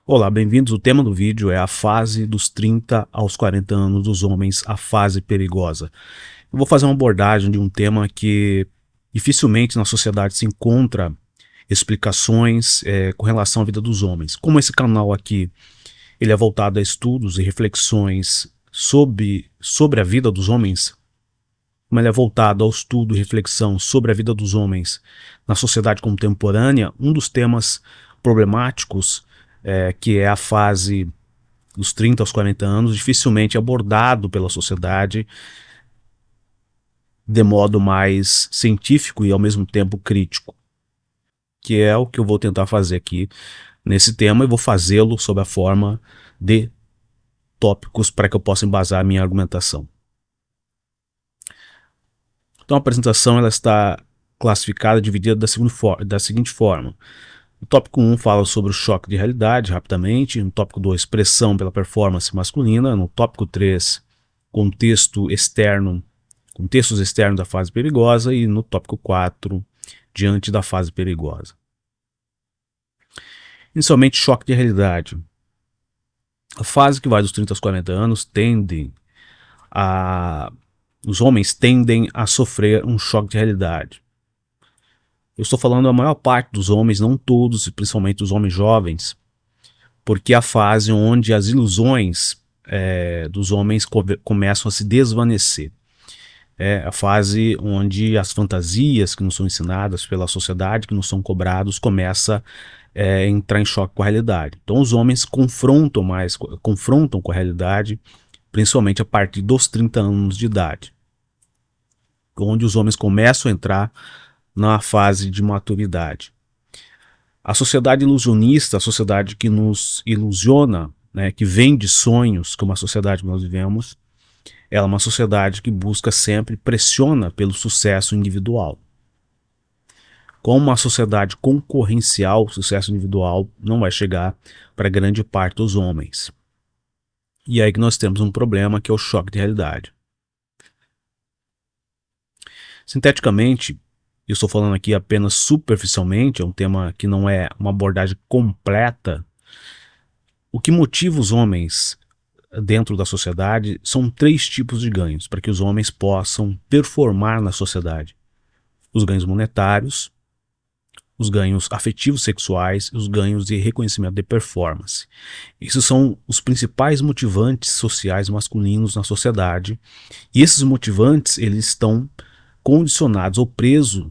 Olá, bem-vindos. O tema do vídeo é a fase dos 30 aos 40 anos dos homens, a fase perigosa. Eu vou fazer uma abordagem de um tema que dificilmente na sociedade se encontra explicações com relação à vida dos homens. Como esse canal aqui ele é voltado a estudos e reflexões sobre a vida dos homens, como ele é voltado ao estudo e reflexão sobre a vida dos homens na sociedade contemporânea, um dos temas problemáticos que é a fase dos 30 aos 40 anos, dificilmente abordado pela sociedade de modo mais científico e ao mesmo tempo crítico, que é o que eu vou tentar fazer aqui nesse tema e vou fazê-lo sob a forma de tópicos para que eu possa embasar a minha argumentação. Então a apresentação ela está classificada, dividida da seguinte forma. O tópico 1 fala sobre o choque de realidade, rapidamente. No tópico 2, pressão pela performance masculina. No tópico 3, contextos externos da fase perigosa. E no tópico 4, diante da fase perigosa. Inicialmente, choque de realidade. A fase que vai dos 30 aos 40 anos os homens tendem a sofrer um choque de realidade. Eu estou falando da maior parte dos homens, não todos, e principalmente os homens jovens, porque é a fase onde as ilusões dos homens começam a se desvanecer. É a fase onde as fantasias que nos são ensinadas pela sociedade, que nos são cobrados, começa a entrar em choque com a realidade. Então os homens confrontam com a realidade, principalmente a partir dos 30 anos de idade, onde os homens começam a entrar na fase de maturidade. A sociedade ilusionista, a sociedade que nos ilusiona, que vende sonhos, como a sociedade que nós vivemos, ela é uma sociedade que busca sempre, pressiona pelo sucesso individual. Como uma sociedade concorrencial, o sucesso individual não vai chegar para grande parte dos homens. E aí que nós temos um problema que é o choque de realidade. Sinteticamente, eu estou falando aqui apenas superficialmente, é um tema que não é uma abordagem completa. O que motiva os homens dentro da sociedade são 3 tipos de ganhos para que os homens possam performar na sociedade: os ganhos monetários, os ganhos afetivos sexuais e os ganhos de reconhecimento de performance. Esses são os principais motivantes sociais masculinos na sociedade, e esses motivantes eles estão condicionados ou presos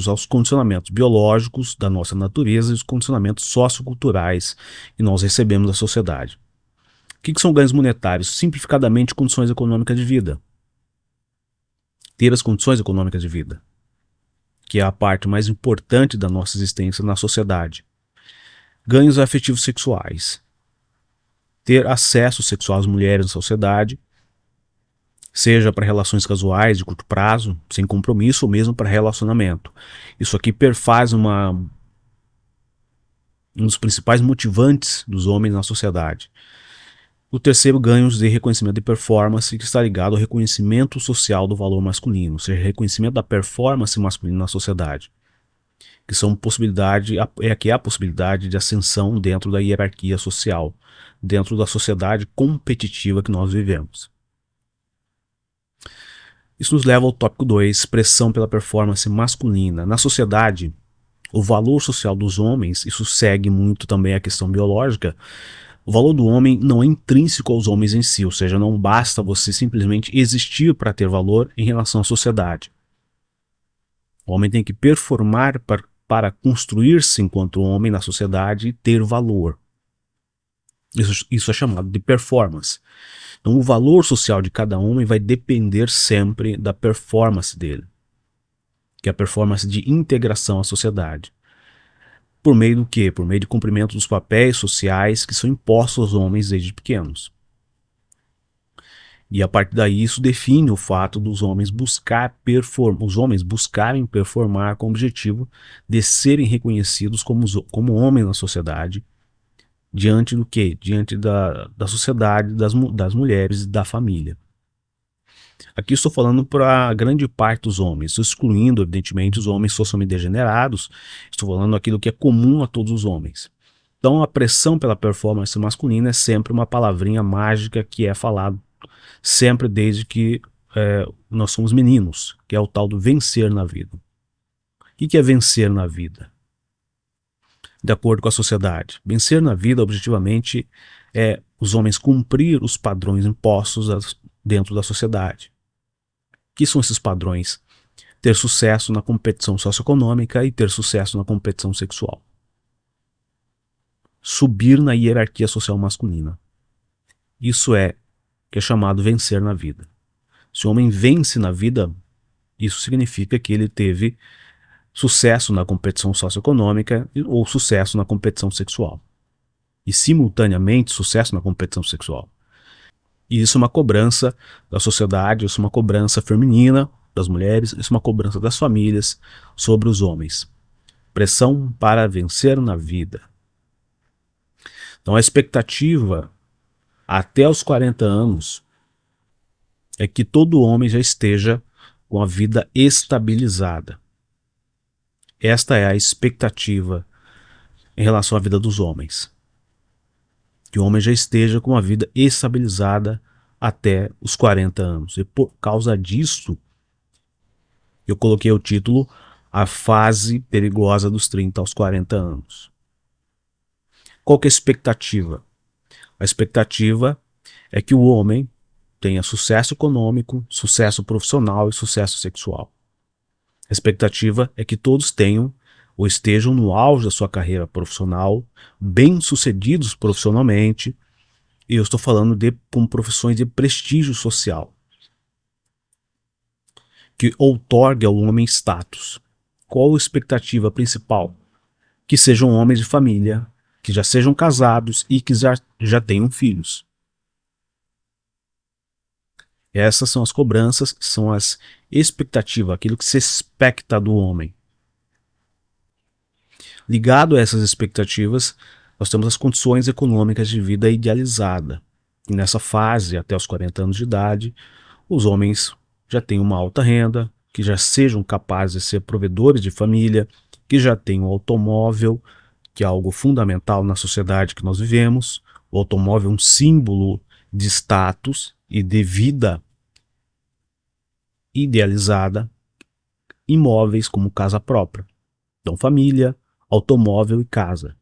aos condicionamentos biológicos da nossa natureza e os condicionamentos socioculturais que nós recebemos da sociedade. O que são ganhos monetários? Simplificadamente, condições econômicas de vida. Ter as condições econômicas de vida, que é a parte mais importante da nossa existência na sociedade. Ganhos afetivos sexuais. Ter acesso sexual às mulheres na sociedade, seja para relações casuais de curto prazo, sem compromisso, ou mesmo para relacionamento. Isso aqui perfaz um dos principais motivantes dos homens na sociedade. O terceiro, ganhos de reconhecimento de performance, que está ligado ao reconhecimento social do valor masculino, ou seja, reconhecimento da performance masculina na sociedade, que são a possibilidade de ascensão dentro da hierarquia social, dentro da sociedade competitiva que nós vivemos. Isso nos leva ao tópico 2, pressão pela performance masculina. Na sociedade, o valor social dos homens, isso segue muito também a questão biológica, o valor do homem não é intrínseco aos homens em si, ou seja, não basta você simplesmente existir para ter valor em relação à sociedade. O homem tem que performar para construir-se enquanto homem na sociedade e ter valor. Isso é chamado de performance. Então, o valor social de cada homem vai depender sempre da performance dele, que é a performance de integração à sociedade. Por meio do quê? Por meio de cumprimento dos papéis sociais que são impostos aos homens desde pequenos. E a partir daí isso define o fato dos homens buscarem performar com o objetivo de serem reconhecidos como homens na sociedade. Diante do quê? Diante da sociedade, das mulheres e da família. Aqui estou falando para a grande parte dos homens, excluindo, evidentemente, os homens socialmente degenerados. Estou falando aquilo que é comum a todos os homens. Então a pressão pela performance masculina é sempre uma palavrinha mágica que é falado sempre desde que nós somos meninos, que é o tal do vencer na vida. O que é vencer na vida? De acordo com a sociedade. Vencer na vida, objetivamente, é os homens cumprir os padrões impostos dentro da sociedade. O que são esses padrões? Ter sucesso na competição socioeconômica e ter sucesso na competição sexual. Subir na hierarquia social masculina. Isso que é chamado vencer na vida. Se o homem vence na vida, isso significa que ele teve sucesso na competição socioeconômica ou sucesso na competição sexual. E simultaneamente sucesso na competição sexual. E isso é uma cobrança da sociedade, isso é uma cobrança feminina das mulheres, isso é uma cobrança das famílias sobre os homens. Pressão para vencer na vida. Então a expectativa até os 40 anos é que todo homem já esteja com a vida estabilizada. Esta é a expectativa em relação à vida dos homens. Que o homem já esteja com a vida estabilizada até os 40 anos. E por causa disso, eu coloquei o título A Fase Perigosa dos 30 aos 40 anos. Qual que é a expectativa? A expectativa é que o homem tenha sucesso econômico, sucesso profissional e sucesso sexual. A expectativa é que todos tenham ou estejam no auge da sua carreira profissional, bem-sucedidos profissionalmente, e eu estou falando com profissões de prestígio social, que outorgue ao homem status. Qual a expectativa principal? Que sejam homens de família, que já sejam casados e que já tenham filhos. Essas são as cobranças, são as expectativas, aquilo que se expecta do homem. Ligado a essas expectativas, nós temos as condições econômicas de vida idealizada. E nessa fase, até os 40 anos de idade, os homens já têm uma alta renda, que já sejam capazes de ser provedores de família, que já tenham um automóvel, que é algo fundamental na sociedade que nós vivemos. O automóvel é um símbolo de status e de vida idealizada, imóveis como casa própria. Então, família, automóvel e casa.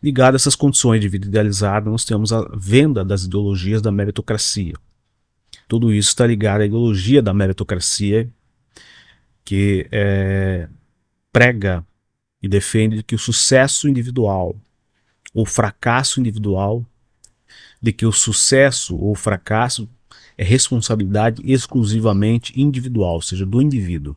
Ligado a essas condições de vida idealizada, nós temos a venda das ideologias da meritocracia. Tudo isso está ligado à ideologia da meritocracia, que prega e defende que o sucesso individual ou fracasso individual, de que o sucesso ou fracasso é responsabilidade exclusivamente individual, ou seja, do indivíduo.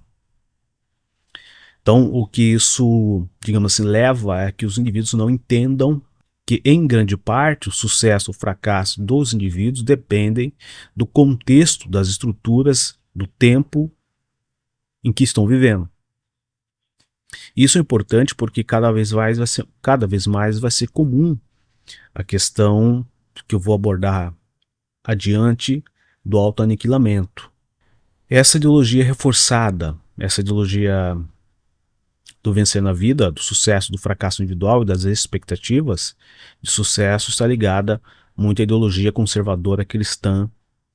Então, o que isso, digamos assim, leva é que os indivíduos não entendam que, em grande parte, o sucesso ou fracasso dos indivíduos dependem do contexto, das estruturas, do tempo em que estão vivendo. Isso é importante porque cada vez mais vai ser comum a questão que eu vou abordar adiante do autoaniquilamento. Essa ideologia reforçada, essa ideologia do vencer na vida, do sucesso, do fracasso individual e das expectativas de sucesso está ligada muito à ideologia conservadora cristã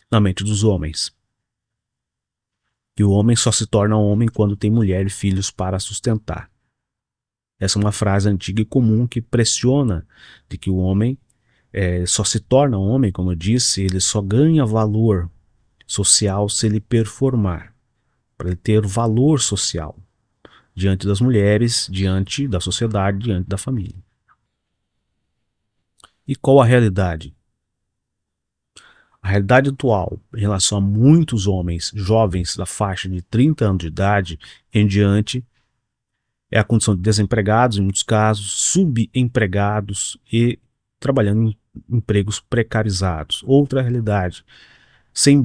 na mente dos homens. Que o homem só se torna homem quando tem mulher e filhos para sustentar. Essa é uma frase antiga e comum que pressiona de que o homem só se torna homem, como eu disse, ele só ganha valor social se ele performar, para ele ter valor social diante das mulheres, diante da sociedade, diante da família. E qual a realidade? A realidade atual, em relação a muitos homens jovens da faixa de 30 anos de idade em diante, é a condição de desempregados, em muitos casos, subempregados e trabalhando em empregos precarizados. Outra realidade, sem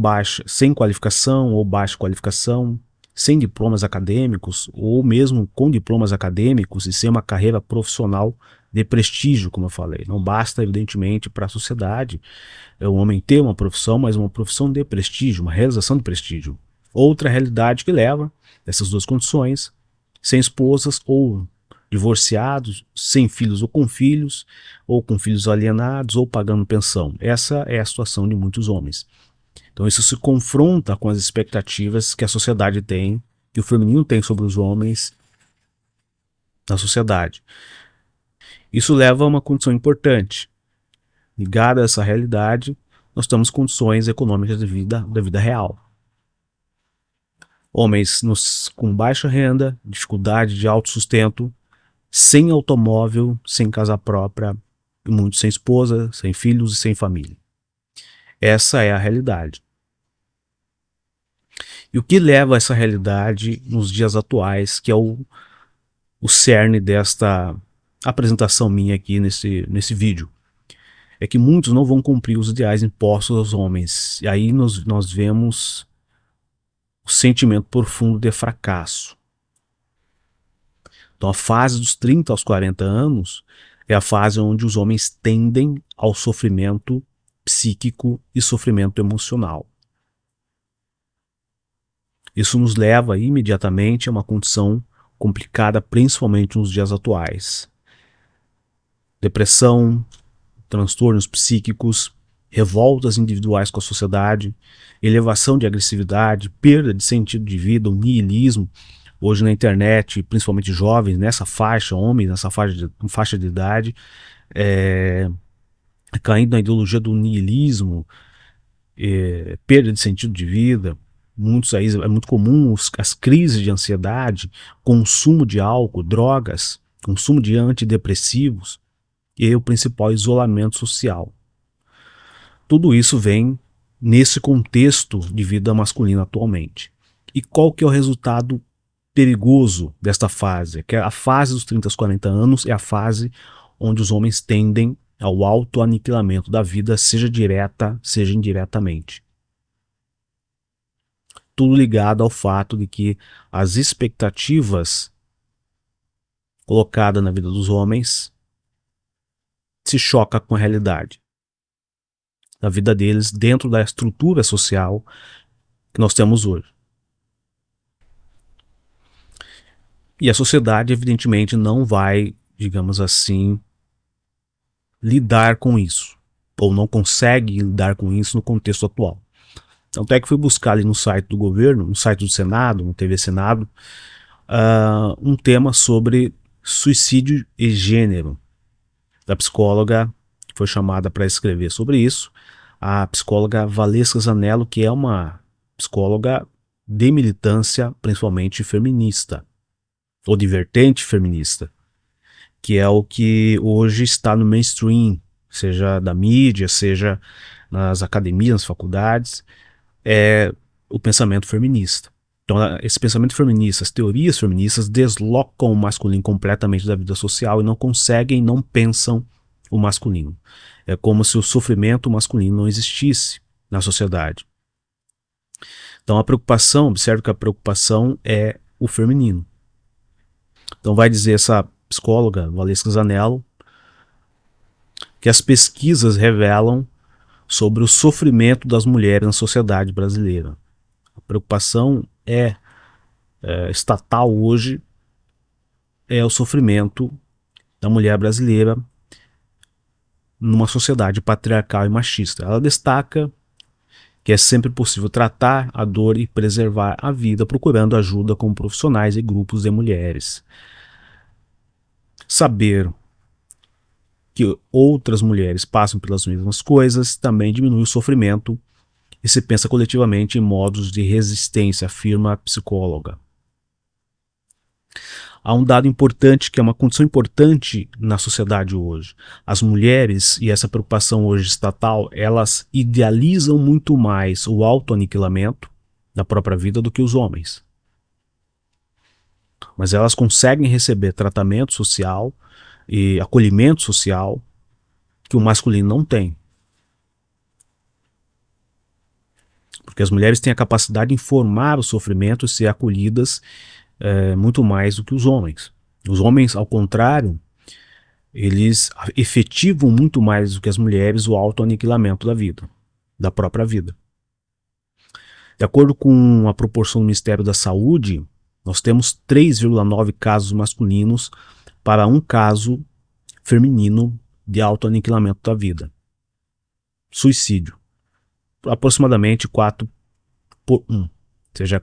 qualificação ou baixa qualificação, sem diplomas acadêmicos ou mesmo com diplomas acadêmicos e sem uma carreira profissional de prestígio, como eu falei. Não basta, evidentemente, para a sociedade o homem ter uma profissão, mas uma profissão de prestígio, uma realização de prestígio. Outra realidade que leva essas duas condições, sem esposas ou divorciados, sem filhos ou com filhos alienados, ou pagando pensão. Essa é a situação de muitos homens. Então isso se confronta com as expectativas que a sociedade tem, que o feminino tem sobre os homens na sociedade. Isso leva a uma condição importante. Ligada a essa realidade, nós temos condições econômicas da vida real. Homens com baixa renda, dificuldade de autossustento, sem automóvel, sem casa própria, muitos sem esposa, sem filhos e sem família. Essa é a realidade. E o que leva a essa realidade nos dias atuais, que é o cerne desta apresentação minha aqui nesse vídeo, é que muitos não vão cumprir os ideais impostos aos homens. E aí nós vemos o sentimento profundo de fracasso. Então a fase dos 30 aos 40 anos é a fase onde os homens tendem ao sofrimento psíquico e sofrimento emocional. Isso nos leva imediatamente a uma condição complicada, principalmente nos dias atuais. Depressão, transtornos psíquicos, revoltas individuais com a sociedade, elevação de agressividade, perda de sentido de vida, o niilismo. Hoje na internet, principalmente jovens nessa faixa, homens nessa faixa de idade, caindo na ideologia do niilismo, perda de sentido de vida. Muitos aí, é muito comum as crises de ansiedade, consumo de álcool, drogas, consumo de antidepressivos e o principal, isolamento social. Tudo isso vem nesse contexto de vida masculina atualmente. E qual que é o resultado perigoso desta fase? Que a fase dos 30 aos 40 anos é a fase onde os homens tendem ao autoaniquilamento da vida, seja direta, seja indiretamente. Tudo ligado ao fato de que as expectativas colocadas na vida dos homens se chocam com a realidade da vida deles dentro da estrutura social que nós temos hoje. E a sociedade, evidentemente, não vai, digamos assim, lidar com isso, ou não consegue lidar com isso no contexto atual. Então, até que fui buscar ali no site do governo, no site do Senado, no TV Senado, um tema sobre suicídio e gênero, da psicóloga que foi chamada para escrever sobre isso, a psicóloga Valesca Zanello, que é uma psicóloga de militância, principalmente feminista, ou de vertente feminista, que é o que hoje está no mainstream, seja da mídia, seja nas academias, nas faculdades, é o pensamento feminista. Então, esse pensamento feminista, as teorias feministas deslocam o masculino completamente da vida social e não conseguem, não pensam o masculino. É como se o sofrimento masculino não existisse na sociedade. Então, a preocupação, observe que a preocupação é o feminino. Então, vai dizer essa psicóloga, Valesca Zanello, que as pesquisas revelam sobre o sofrimento das mulheres na sociedade brasileira. A preocupação estatal hoje é o sofrimento da mulher brasileira numa sociedade patriarcal e machista. Ela destaca que é sempre possível tratar a dor e preservar a vida procurando ajuda com profissionais e grupos de mulheres. Saber que outras mulheres passam pelas mesmas coisas também diminui o sofrimento e se pensa coletivamente em modos de resistência, afirma a psicóloga. Há um dado importante, que é uma condição importante na sociedade hoje. As mulheres, e essa preocupação hoje estatal, elas idealizam muito mais o autoaniquilamento da própria vida do que os homens. Mas elas conseguem receber tratamento social e acolhimento social que o masculino não tem. Porque as mulheres têm a capacidade de informar o sofrimento e ser acolhidas muito mais do que os homens. Os homens, ao contrário, eles efetivam muito mais do que as mulheres o autoaniquilamento da vida, da própria vida. De acordo com a proporção do Ministério da Saúde, nós temos 3,9 casos masculinos para um caso feminino de autoaniquilamento da vida. Suicídio. Aproximadamente 4 por 1. Ou seja,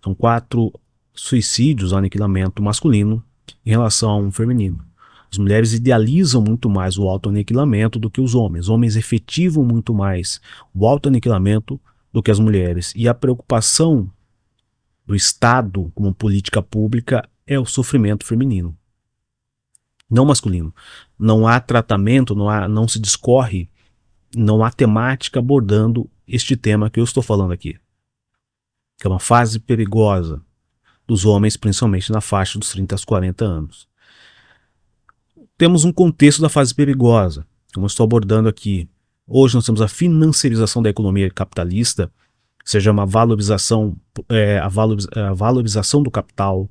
são 4 suicídios ao aniquilamento masculino em relação a um feminino. As mulheres idealizam muito mais o autoaniquilamento do que os homens. Os homens efetivam muito mais o autoaniquilamento do que as mulheres. E a preocupação do Estado como política pública é o sofrimento feminino, não masculino. Não há tratamento, não se discorre, não há temática abordando este tema que eu estou falando aqui, que é uma fase perigosa dos homens, principalmente na faixa dos 30 aos 40 anos. Temos um contexto da fase perigosa, como eu estou abordando aqui. Hoje nós temos a financiarização da economia capitalista, seja uma valorização, a valorização do capital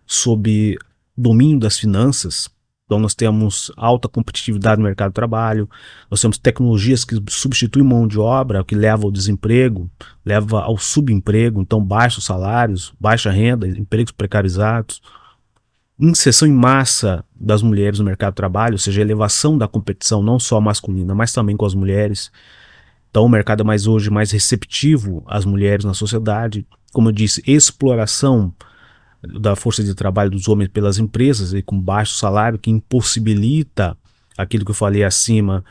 sob domínio das finanças. Então nós temos alta competitividade no mercado de trabalho, nós temos tecnologias que substituem mão de obra, o que leva ao desemprego, leva ao subemprego, então baixos salários, baixa renda, empregos precarizados, inserção em massa das mulheres no mercado de trabalho, ou seja, elevação da competição não só masculina, mas também com as mulheres. Então o mercado é hoje mais receptivo às mulheres na sociedade. Como eu disse, exploração da força de trabalho dos homens pelas empresas e com baixo salário, que impossibilita aquilo que eu falei acima,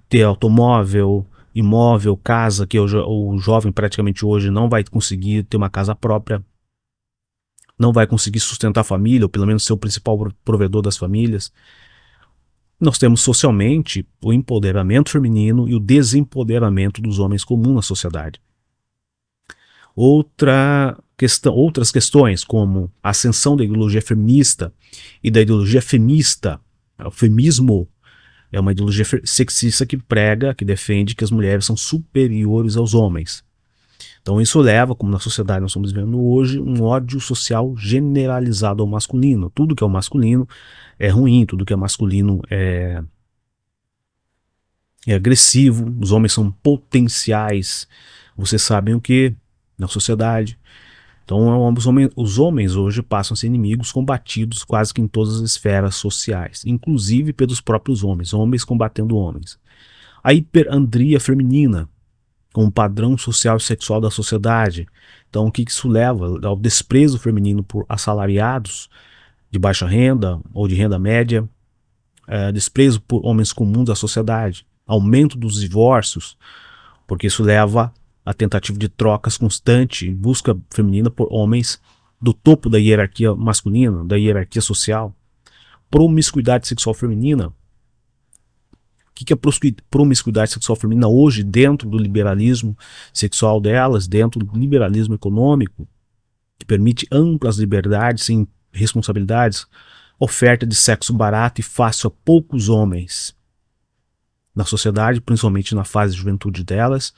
ter automóvel, imóvel, casa, que o jovem praticamente hoje não vai conseguir ter uma casa própria, não vai conseguir sustentar a família, ou pelo menos ser o principal provedor das famílias. Nós temos socialmente o empoderamento feminino e o desempoderamento dos homens comuns na sociedade. Outras questões, como a ascensão da ideologia feminista e da ideologia femista. O feminismo é uma ideologia sexista que prega, que defende que as mulheres são superiores aos homens. Então isso leva, como na sociedade nós estamos vivendo hoje, um ódio social generalizado ao masculino. Tudo que é o masculino é ruim, tudo que é masculino é agressivo, os homens são potenciais, vocês sabem o que na sociedade. Então os homens hoje passam a ser inimigos combatidos quase que em todas as esferas sociais, inclusive pelos próprios homens, homens combatendo homens. A hiperandria feminina, como padrão social e sexual da sociedade. Então o que isso leva? Ao desprezo feminino por assalariados de baixa renda ou de renda média, desprezo por homens comuns da sociedade, aumento dos divórcios, porque isso leva a tentativa de trocas constante em busca feminina por homens do topo da hierarquia masculina, da hierarquia social. Promiscuidade sexual feminina. O que é promiscuidade sexual feminina hoje dentro do liberalismo sexual delas, dentro do liberalismo econômico, que permite amplas liberdades sem responsabilidades, oferta de sexo barato e fácil a poucos homens na sociedade, principalmente na fase de juventude delas.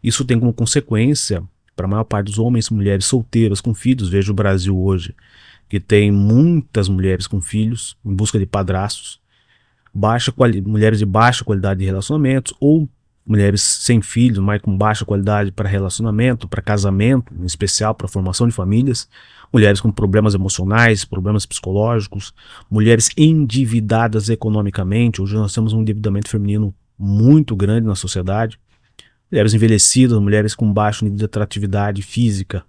Isso tem como consequência, para a maior parte dos homens e mulheres solteiras com filhos, veja o Brasil hoje, que tem muitas mulheres com filhos em busca de padrastos, mulheres de baixa qualidade de relacionamentos, ou mulheres sem filhos, mas com baixa qualidade para relacionamento, para casamento, em especial para a formação de famílias, mulheres com problemas emocionais, problemas psicológicos, mulheres endividadas economicamente. Hoje nós temos um endividamento feminino muito grande na sociedade. Mulheres envelhecidas, mulheres com baixo nível de atratividade física.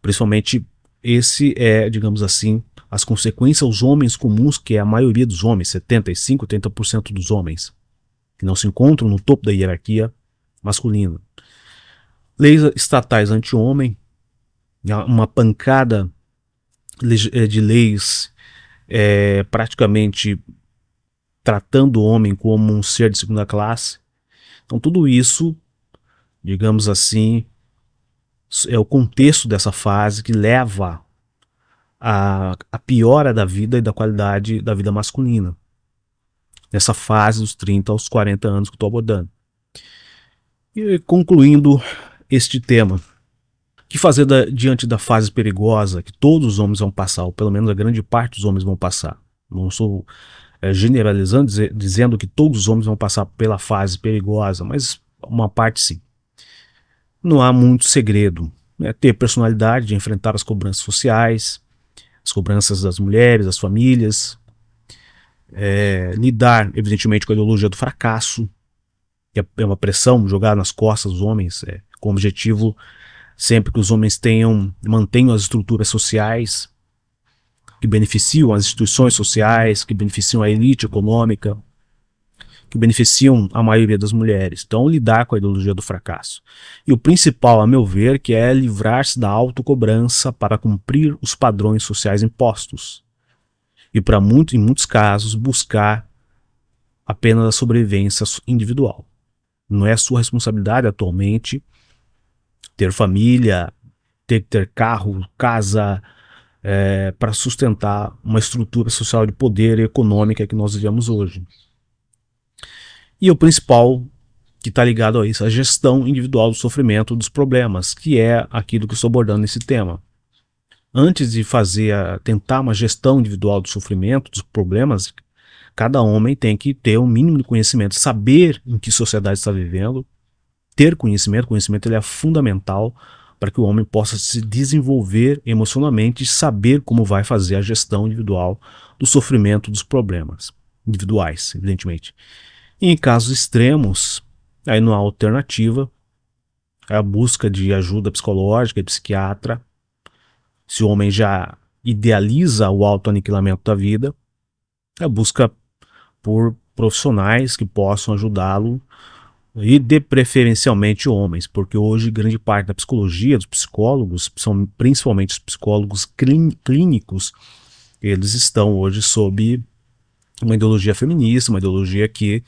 Principalmente esse digamos assim, as consequências aos homens comuns, que é a maioria dos homens, 75%, 80% dos homens, que não se encontram no topo da hierarquia masculina. Leis estatais anti-homem, uma pancada de leis praticamente tratando o homem como um ser de segunda classe. Então tudo isso, digamos assim, é o contexto dessa fase que leva a piora da vida e da qualidade da vida masculina, nessa fase dos 30 aos 40 anos que eu estou abordando. E concluindo este tema, o que fazer diante da fase perigosa que todos os homens vão passar, ou pelo menos a grande parte dos homens vão passar? Não sou generalizando, dizendo que todos os homens vão passar pela fase perigosa, mas uma parte sim. Não há muito segredo, ter personalidade de enfrentar as cobranças sociais, as cobranças das mulheres, das famílias, lidar, evidentemente, com a ideologia do fracasso, que é uma pressão jogada nas costas dos homens, com o objetivo sempre que os homens mantenham as estruturas sociais que beneficiam as instituições sociais, que beneficiam a elite econômica, que beneficiam a maioria das mulheres. Então, lidar com a ideologia do fracasso. E o principal, a meu ver, que é livrar-se da autocobrança para cumprir os padrões sociais impostos. E, em muitos casos, buscar apenas a sobrevivência individual. Não é sua responsabilidade atualmente ter família, ter que ter carro, casa, para sustentar uma estrutura social de poder e econômica que nós vivemos hoje. E o principal que está ligado a isso, a gestão individual do sofrimento, dos problemas, que é aquilo que eu estou abordando nesse tema. Antes de tentar uma gestão individual do sofrimento, dos problemas, cada homem tem que ter um mínimo de conhecimento, saber em que sociedade está vivendo, ter conhecimento ele é fundamental para que o homem possa se desenvolver emocionalmente e saber como vai fazer a gestão individual do sofrimento, dos problemas individuais, evidentemente. E em casos extremos, aí não há alternativa, é a busca de ajuda psicológica e psiquiatra. Se o homem já idealiza o autoaniquilamento da vida, é a busca por profissionais que possam ajudá-lo, e de preferencialmente homens, porque hoje grande parte da psicologia, dos psicólogos, são principalmente os psicólogos clínicos, eles estão hoje sob uma ideologia feminista, uma ideologia que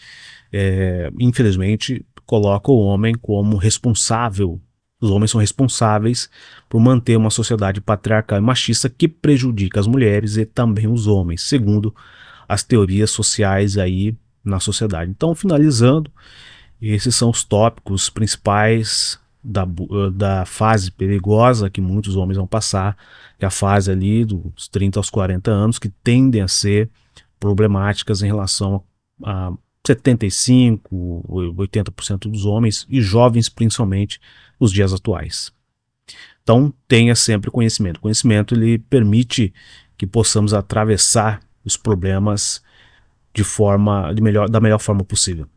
infelizmente coloca o homem como responsável. Os homens são responsáveis por manter uma sociedade patriarcal e machista que prejudica as mulheres e também os homens, segundo as teorias sociais aí na sociedade. Então, finalizando, esses são os tópicos principais da fase perigosa que muitos homens vão passar, que é a fase ali dos 30 aos 40 anos, que tendem a ser problemáticas em relação a 75%, 80% dos homens e jovens principalmente nos dias atuais. Então tenha sempre conhecimento. O conhecimento ele permite que possamos atravessar os problemas da melhor forma possível.